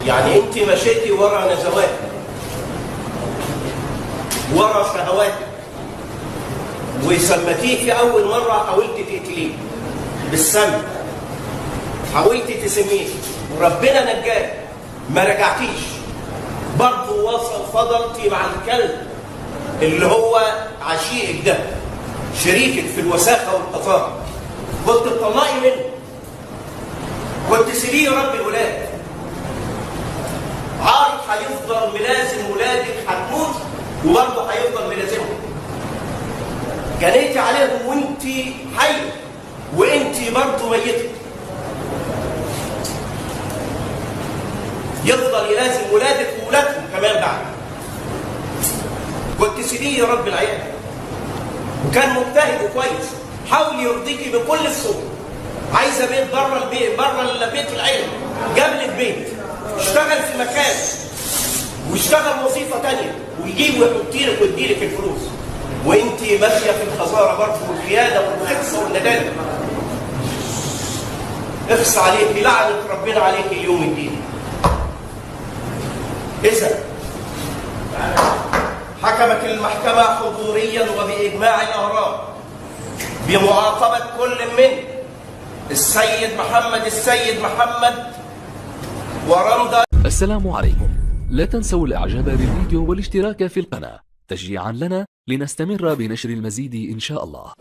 يعني انت مشيتي ورا نزواتك، ورا شهواتك، وسمتيه في اول مره حاولت تقتليه بالسم، حاولت تسميه وربنا نجاك، ما رجعتيش، برضه فضلتي مع الكلب اللي هو عشيقك ده، شريكك في الوساخه والقذاره، كنت تطلقي منه، كنت سيبيه يربي الولاد، عارف هيفضل ملازم ولادك، هتموت وبرضه هيفضل ملازمهم. جنيتي عليهم وانت حيه وانت برضه ميته، يفضل يلازم ولادك وولادهم كمان بعد. كنت سيبيه يربي العيال، وكان مجتهد وكويس، حاول يرضيكي بكل الصور. عايزه بيت بره البيت، بره البيت العيله، جاب لك بيت، اشتغل في مكان واشتغل وظيفه ثانيه ويجيب ويحط لك ويدي لك الفلوس، وانت ماشيه في الخساره برضه والخيانه والخس والندالة. اخس عليك، لعنه ربنا عليك اليوم الدين. إذا حكمت المحكمة حضوريا وبإجماع الأهرام بمعاقبة كل من السيد محمد ورمضان. السلام عليكم، لا تنسوا الإعجاب بالفيديو والاشتراك في القناة تشجيعا لنا لنستمر بنشر المزيد إن شاء الله.